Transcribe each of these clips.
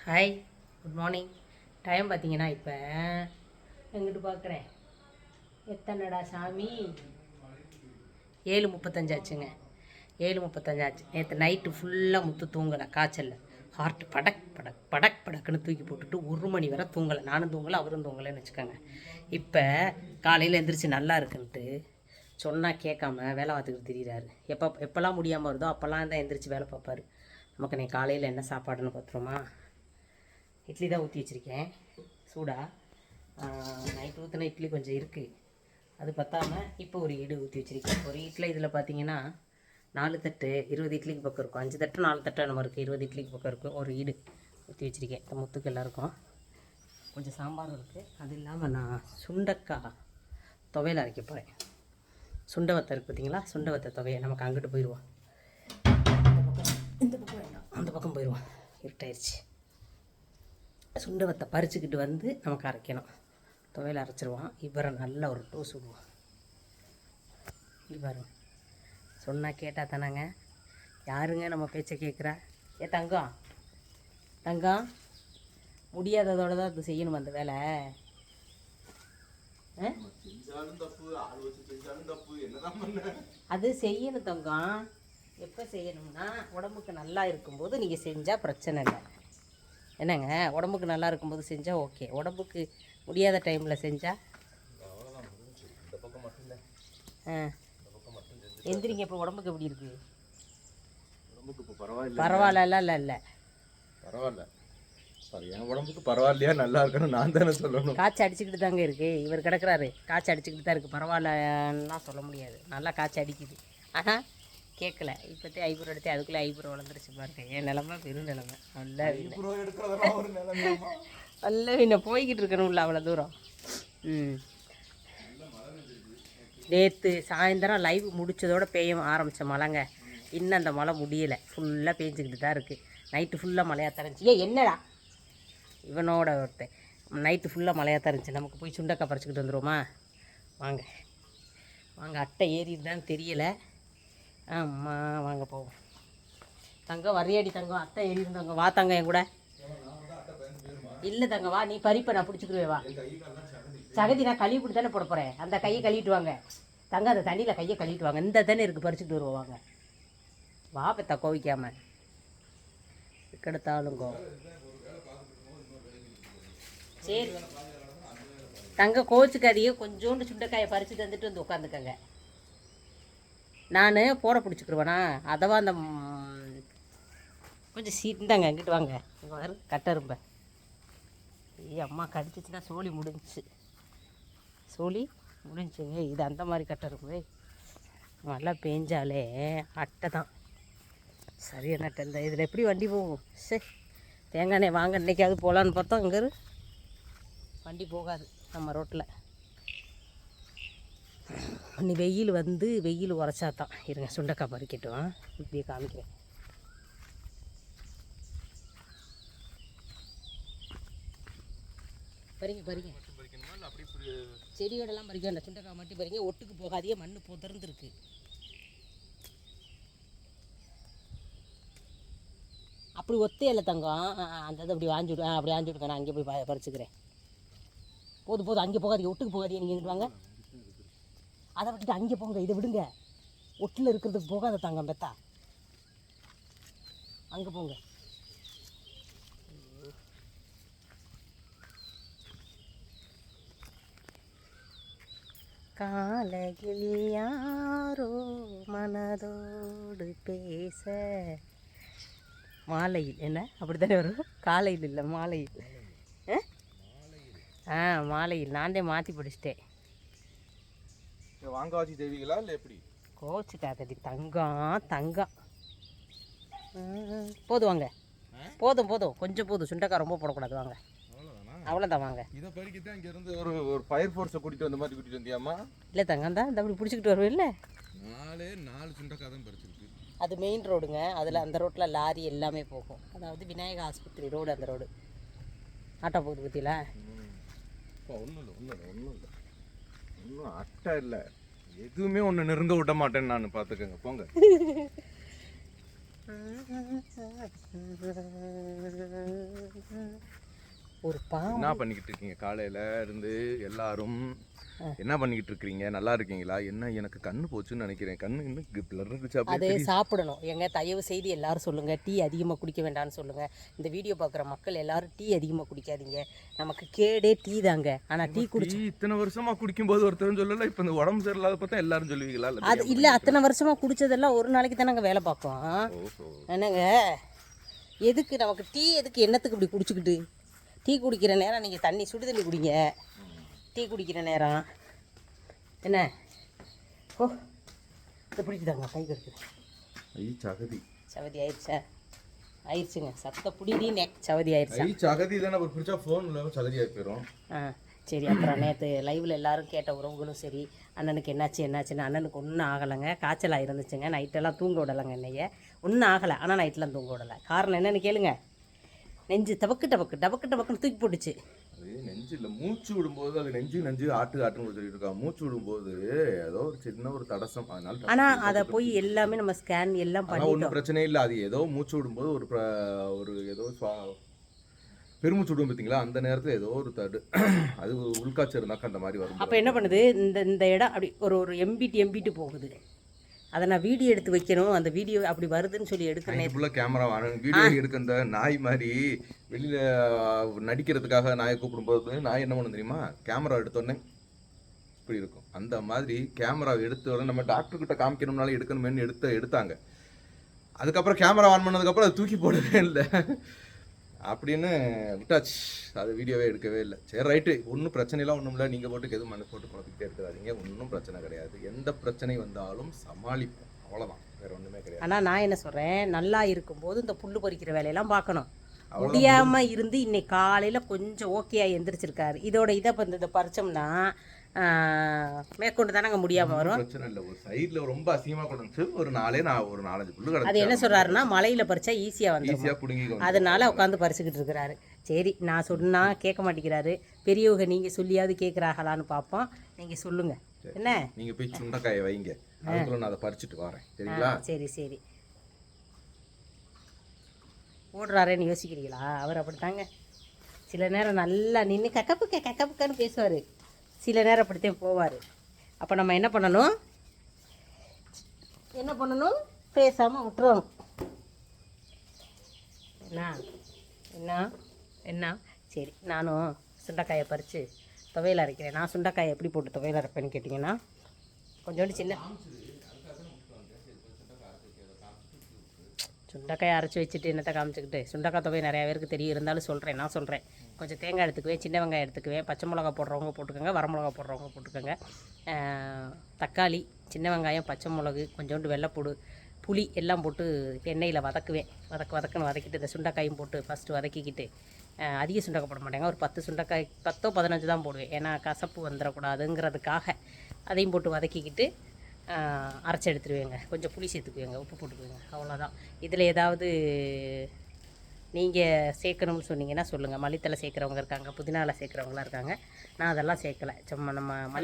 Hi, good morning. Time பார்த்தீங்கன்னா இப்போ எங்கிட்டு பார்க்குறேன், எத்தனைடா சாமி, 7:35 ஆச்சுங்க. 7:35 ஆச்சு. நேற்று நைட்டு ஃபுல்லாக முத்து தூங்கலை, காய்ச்சலில். ஹார்ட் படக் படக் படக் படக்குன்னு தூக்கி போட்டுட்டு 1 மணி வரை தூங்கலை. நானும் தூங்கலை, அவரும் தூங்கலைன்னு வச்சுக்கோங்க. இப்போ காலையில் எந்திரிச்சு நல்லா இருக்குன்ட்டு சொன்னால் கேட்காம வேலை பார்த்துக்கிட்டு திரியிறாரு. எப்போல்லாம் முடியாமல் வருதோ அப்போல்லாம் தான் எந்திரிச்சு வேலை பார்ப்பார். நமக்கு நீ காலையில் என்ன சாப்பாடுன்னு பார்த்துருமா? இட்லி தான் ஊற்றி வச்சுருக்கேன் சூடாக. நைட்டு ஊற்றின இட்லி கொஞ்சம் இருக்குது, அது பத்தாமல் இப்போ ஒரு ஈடு ஊற்றி வச்சுருக்கேன். ஒரு இட்லி இதில் பார்த்தீங்கன்னா 4 தட்டு 20 இட்லிக்கு பக்கம் இருக்கும். 5 தட்டு 4 தட்டு நம்ம இருக்குது, 20 இட்லிக்கு பக்கம் இருக்கும். ஒரு ஈடு ஊற்றி வச்சுருக்கேன். இந்த முத்துக்கு எல்லாருக்கும் கொஞ்சம் சாம்பார் இருக்குது. அது இல்லாமல் நான் சுண்டக்காய் துவையல் அரைக்க போகிறேன். சுண்டை வத்தை இருக்குது பார்த்தீங்களா, சுண்டை வத்தை துவையை. நமக்கு அங்கிட்டு போயிடுவோம், இந்த பக்கம் வேண்டாம், அந்த பக்கம் போயிடுவோம், இருட்டாயிருச்சு. சுண்டை வத்தை பறிச்சுக்கிட்டு வந்து நமக்கு அரைக்கணும். துவையில் அரைச்சிருவான். இவரை நல்லா ஒரு டோஸ் விடுவான். இவரும் சொன்னால் கேட்டால் தானாங்க. யாருங்க நம்ம பேச்சை கேட்குறா? தங்கம் தங்கம், முடியாததோட தான் அது செய்யணும் அந்த வேலை. அது செய்யணும் தங்கம். எப்போ செய்யணும்னா உடம்புக்கு நல்லா இருக்கும்போது நீங்கள் செஞ்சால் பிரச்சனை இல்லை. என்னங்க, உடம்புக்கு நல்லா இருக்கும்போது செஞ்சால் ஓகே. உடம்புக்கு முடியாத டைமில் செஞ்சால் எந்திரிங்க. இப்போ உடம்புக்கு எப்படி இருக்குது? பரவாயில்ல. இல்லை பரவாயில்ல. என் உடம்புக்கு பரவாயில்லையா நல்லா இருக்குன்னு நான் தானே சொல்லணும். காய்ச்சி அடிச்சுக்கிட்டு தாங்க இருக்குது. இவர் கிடக்குறாரு, காய்ச்சி அடிச்சுக்கிட்டு தான் இருக்குது. பரவாயில்லன்னா சொல்ல முடியாது. நல்லா காய்ச்சி அடிக்குது. ஆஹா, கேட்கல. இப்போத்தே ஐப்ரோ எடுத்து அதுக்குள்ளே ஐப்ரோ வளர்ந்துருச்சு பாருங்க. என் நிலமை பெரும் நிலமை. நல்ல இன்ன போய்கிட்டு இருக்கணும்ல அவ்வளோ தூரம். நேற்று சாயந்தரம் லைவ் முடித்ததோடு பெய்ய ஆரம்பித்த மழைங்க. இன்னும் அந்த மழை முடியலை, ஃபுல்லாக பேஞ்சிக்கிட்டு தான் இருக்குது. நைட்டு ஃபுல்லாக மழையாக தரஞ்சி. என்னடா இவனோட ஒருத்தன் நைட்டு ஃபுல்லாக மழையாக தரஞ்சி. நமக்கு போய் சுண்டக்காய் பறிச்சுக்கிட்டு வந்துடுவோமா? வாங்க வாங்க. அட்டை ஏறிடுதான்னு தெரியலை. ஆமாம், வாங்க போவோம். தங்கம் வரையாடி தங்கம், அத்தை ஏறியிருந்தாங்க. வா தங்க என் கூட. இல்லை தங்க வா, நீ பறிப்பை நான் பிடிச்சிக்கிடுவே. வா சகதி, நான் கழுவி பிடி தானே போட போகிறேன். அந்த கையை கழுவிட்டு வாங்க தங்க. அந்த தண்ணியில் கையை கழுவிட்டு வாங்க. இந்த தானே இருக்குது, பறிச்சுட்டு வருவோம். வாங்க வா பெத்தா, கோவிக்காம கெடுத்தாலுங்கோ. சரி தங்க, கோச்சுக்காதியே. கொஞ்சோண்டு சுண்டைக்காயை பறித்து தந்துட்டு வந்து உட்காந்துக்கங்க. நான் போட பிடிச்சிக்கிடுவேண்ணா. அதவா அந்த கொஞ்சம் சீந்தாங்க. அங்கிட்டு வாங்க. வரு கட்டரும்ப. அம்மா கடிச்சிச்சுன்னா சோழி முடிஞ்சிச்சு. சோழி முடிஞ்சுங்க. இது அந்த மாதிரி கட்டரும்பு. மழை பெஞ்சாலே அட்டை தான் சரியான அட்டை. இந்த இதில் எப்படி வண்டி போகும்? சரி தேங்காய் வாங்க, இன்றைக்காவது போகலான்னு பார்த்தோம். இங்கே வண்டி போகாது நம்ம ரோட்டில். இன்னி வெயில் வந்து வெயில் உரைச்சா தான். இருங்க சுண்டக்காய் பறிக்கட்டும், இப்படியே காமிக்கிறேன். பறிங்க. செடியோடலாம் பறிக்க வேண்டாம், சுண்டக்காய் மட்டும் பறிங்க. ஒட்டுக்கு போகாதே, மண் புதர்ந்துருக்கு. அப்படி ஒத்தே இல்லை தங்கம். அந்த இதை அப்படி வாங்கி விடு, அப்படி வாங்கி விடுங்க. நான் அங்கே போய் பறிச்சுக்கிறேன். போதும், அங்கே போகாதீங்க, ஒட்டுக்கு போகாதீங்க. நீங்கள் இங்கிட்டு வாங்க. அதை விட்டுட்டு அங்கே போங்க, இதை விடுங்க. ஒட்டில் இருக்கிறதுக்கு போகாத தாங்க பெத்தா, அங்கே போங்க. காலையில் யாரோ மனதோடு பேச, மாலையில் என்ன அப்படி தானே வரும்? காலையில் இல்லை, மாலையில். மாலையில். நான் தான் மாற்றி படிச்சிட்டேன். வாங்காச்சி தேவிகளா இல்லை எப்படி? கோச்சுக்காதடி தங்கம். போதும் வாங்க. போதும் கொஞ்சம் போதும். சுண்டக்காய் ரொம்ப போடக்கூடாது. வாங்க, அவ்வளோதான். வாங்க. இதை பறிக்கத்தான் இங்கேருந்து ஒரு ஃபயர் ஃபோர்ஸை கூட்டிகிட்டு வந்த மாதிரி கூட்டிகிட்டு வந்தியாம்மா? இல்லை தங்கம் தான், இந்த அப்படி பிடிச்சிக்கிட்டு வருவேன். இல்லை 4 சுண்டக்காய் தான் பறிச்சிருக்கு. அது மெயின் ரோடுங்க. அதில் அந்த ரோட்டில் லாரி எல்லாமே போகும். அதாவது விநாயகா ஆஸ்பத்திரி ரோடு. அந்த ரோடு ஆட்டோ போகுது பற்றியில. ஒன்றும் இல்லை. ஒன்றும் அட்டை இல்லை, எதுவுமே ஒன்று நெருங்க விட மாட்டேன்னு நான். பார்த்துக்கங்க, போங்க. ஒரு பாம்பு. என்ன பண்ணிக்கிட்டு இருக்கீங்க காலையில இருந்து எல்லாரும்? என்ன பண்ணிக்கிட்டு இருக்கீங்க? நல்லா இருக்கீங்களா? என்ன எனக்கு கண்ணு போச்சுன்னு நினைக்கிறேன். கண்ணு இன்னும் பிளர் இருந்துச்சு. அது சாப்பிடணும். எங்க தயவு செய்து எல்லாரும் சொல்லுங்க, டீ அதிகமாக குடிக்க வேண்டாம்னு சொல்லுங்க. இந்த வீடியோ பார்க்குற மக்கள் எல்லாரும் டீ அதிகமாக குடிக்காதீங்க. நமக்கு கேடே டீ தாங்க. ஆனால் டீ குடிச்சு இத்தனை வருஷமா குடிக்கும்போது ஒருத்தரும் சொல்லல, இப்போ இந்த உடம்பு சரியில்லாத பார்த்தா எல்லாரும் சொல்லுவீங்களா? அது இல்லை, அத்தனை வருஷமாக குடிச்சதெல்லாம் ஒரு நாளைக்கு தானே வேலை பார்க்கும். என்னங்க எதுக்கு நமக்கு டீ? எதுக்கு என்னத்துக்கு இப்படி குடிச்சுக்கிட்டு? டீ குடிக்கிற நேரம் நீங்கள் தண்ணி சுடு தண்ணி குடிங்க. டீ குடிக்கிற நேரம் என்ன ஓ எப்படி தாங்க கை கெடுக்குது. சகதி சவதி ஆயிடுச்சுங்க. சத்த புடினே சவதி ஆயிடுச்சு. சகதி தானே பிடிச்சா ஃபோனில் சகதி ஆகி போயிடும். சரி, அப்புறம் நேற்று லைவில் எல்லாரும் கேட்ட உறவுகளும் சரி, அண்ணனுக்கு என்னாச்சுன்னு அண்ணனுக்கு ஒன்றும் ஆகலைங்க. காய்ச்சலாக இருந்துச்சுங்க. நைட்டெல்லாம் தூங்க விடலைங்க. என்னைய ஒன்றும் ஆகலை, ஆனால் நைட்டெலாம் தூங்க விடலை. காரணம் என்னென்னு கேளுங்க. நெஞ்சு டபக்குன்னு தூக்கி போட்டுச்சு. அது நெஞ்சு இல்லை, மூச்சு விடும்போது அது நெஞ்சு ஆட்டுன்னு சொல்லிட்டு இருக்கா. மூச்சு விடும்போது ஏதோ ஒரு சின்ன ஒரு தடசம், அதனால. ஆனால் அதை போய் எல்லாமே நம்ம ஸ்கேன் எல்லாம் பண்ணி ஒன்றும் பிரச்சனை இல்லை. அது ஏதோ மூச்சு விடும்போது ஒரு ஏதோ பெருமூச்சு விடும் பார்த்தீங்களா, அந்த நேரத்தில் ஏதோ ஒரு அது உள்காய்ச்சல் இருந்தாக்க அந்த மாதிரி வரும். அப்போ என்ன பண்ணுது, இந்த இடம் அப்படி ஒரு எம்பிட்டு போகுது. அதை நான் வீடியோ எடுத்து வைக்கணும். அந்த வீடியோ அப்படி வருதுன்னு சொல்லி எடுக்கிறேன். ஃபுல்லாக கேமரா வாங்கணும், வீடியோ எடுக்க. இந்த நாய் மாதிரி வெளியில் நடிக்கிறதுக்காக நாயை கூப்பிடும்போது நாய் என்ன பண்ணணும் தெரியுமா? கேமரா எடுத்தோடனே இப்படி இருக்கும். அந்த மாதிரி கேமரா எடுத்த உடனே நம்ம டாக்டர்கிட்ட காமிக்கணும்னாலும் எடுக்கணுமேனு எடுத்தாங்க. அதுக்கப்புறம் கேமரா ஆன் பண்ணதுக்கப்புறம் அது தூக்கி போடவே இல்லை அப்படின்னு விட்டாச்சு. அது வீடியோவே எடுக்கவே இல்லை. சரி, ரைட்டு, ஒன்றும் பிரச்சனைலாம் ஒன்றும் இல்லை. நீங்கள் போட்டுக்கு எதுவும் மனசு போட்டு குழப்பிக்கிட்டே இருக்கிறாதீங்க. ஒன்றும் பிரச்சனை கிடையாது. எந்த பிரச்சனை வந்தாலும் சமாளிப்போம், அவ்வளோதான், வேறு ஒன்றுமே கிடையாது. ஆனால் நான் என்ன சொல்கிறேன், நல்லா இருக்கும்போது இந்த புல் பறிக்கிற வேலையெல்லாம் பார்க்கணும். முடியாமல் இருந்து இன்னைக்கு காலையில் கொஞ்சம் ஓகேயாக எந்திரிச்சிருக்காரு. இதோட இதை இதை பறிச்சோம்னா மேற்கொண்டு தானே முடியாமல் வரும். பிரச்சனை இல்லை. ஒரு சைடில் ரொம்ப அசிங்கமாக கொண்டு ஒரு 4-5 புல்லு கிடக்கு. அது என்ன சொல்கிறாருன்னா, மலையில் பறிச்சா ஈஸியாக வந்து பிடுங்கி, அதனால உட்காந்து பறிச்சுக்கிட்டு இருக்கிறாரு. சரி, நான் சொன்னால் கேட்க மாட்டேங்கிறாரு. பெரியவங்க நீங்கள் சொல்லியாவது கேட்குறாங்களான்னு பார்ப்போம். நீங்கள் சொல்லுங்கள். என்ன, நீங்கள் போய் சுண்டைக்காயை வைங்க, அதுக்குள்ள நான் அதை பறிச்சுட்டு வரேன். சரிங்களா? சரி. ஓடுறாரேன்னு யோசிக்கிறீங்களா? அவர் அப்படித்தாங்க. சில நேரம் நல்லா நின்று கக்கப்புக்கான்னு பேசுவார். சில நேரம் அப்படித்தான் போவார். அப்போ நம்ம என்ன பண்ணணும், பேசாமல் விட்டுறணும். என்ன சரி, நானும் சுண்டைக்காயை பறித்து துவையல் அரைக்கிறேன். நான் சுண்டைக்காயை எப்படி போட்டு துவையல் அரைப்பேன்னு கேட்டிங்கன்னா, கொஞ்சோண்டு சின்ன சுண்டைக்காயை அரைச்சி வச்சுட்டு என்னத்தை காமிச்சிக்கிட்டு, சுண்டைக்காய் துவையல் நிறையா பேருக்கு தெரியும், இருந்தாலும் நான் சொல்கிறேன். கொஞ்சம் தேங்காய் எடுத்துக்குவேன், சின்ன வெங்காயம் எடுத்துக்குவேன், பச்சை மிளகா போடுறவங்க போட்டுக்கோங்க, வரமிளகா போடுறவங்க போட்டுக்கோங்க, தக்காளி, சின்ன வெங்காயம், பச்சை மிளகு, கொஞ்சோண்டு வெள்ளைப்பூடு, புளி எல்லாம் போட்டு எண்ணெயில் வதக்குவேன். வதக்குன்னு வதக்கிட்டு இந்த சுண்டைக்காயும் போட்டு ஃபஸ்ட்டு வதக்கிக்கிட்டு, அதிக சுண்டைக்காய் போட மாட்டேங்க, ஒரு 10 சுண்டைக்காய் 10-15 தான் போடுவேன். ஏன்னா கசப்பு வந்துடக்கூடாதுங்கிறதுக்காக அதையும் போட்டு வதக்கிக்கிட்டு அரைச்சி எடுத்துருவேங்க. கொஞ்சம் புளி சேர்த்துக்குவேங்க, உப்பு போட்டுக்குவேங்க, அவ்வளோதான். இதில் ஏதாவது நீங்கள் சேர்க்கணும்னு சொன்னீங்கன்னா சொல்லுங்கள். மல்லித்தலை சேர்க்குறவங்க இருக்காங்க, புதினாவில் சேர்க்குறவங்களாம் இருக்காங்க. நான் அதெல்லாம் சேர்க்கலை. சும்மா நம்ம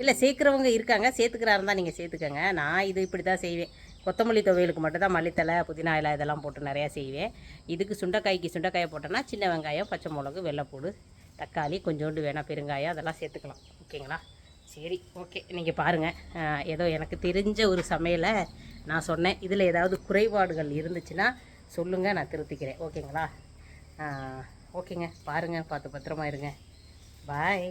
இல்லை சேர்க்குறவங்க இருக்காங்க, சேர்த்துக்கிறா இருந்தால் நீங்கள் சேர்த்துக்கங்க. நான் இது இப்படி தான் செய்வேன். கொத்தமல்லி துவையலுக்கு மட்டும் தான் மல்லித்தலை, புதினா இலை இதெல்லாம் போட்டு நிறையா செய்வேன். இதுக்கு சுண்டைக்காயை போட்டோன்னா சின்ன வெங்காயம், பச்சை மிளகு, வெள்ளைப்பூடு, தக்காளி, கொஞ்சோண்டு வேணால் பெருங்காயம் அதெல்லாம் சேர்த்துக்கலாம். ஓகேங்களா? சரி, ஓகே. நீங்கள் பாருங்கள், ஏதோ எனக்கு தெரிஞ்ச ஒரு சமையலை நான் சொன்னேன். இதில் ஏதாவது குறைபாடுகள் இருந்துச்சுன்னா சொல்லுங்கள், நான் திருத்திக்கிறேன். ஓகேங்களா? ஓகேங்க, பாருங்கள், பார்த்து பத்திரமா இருங்க. பாய்.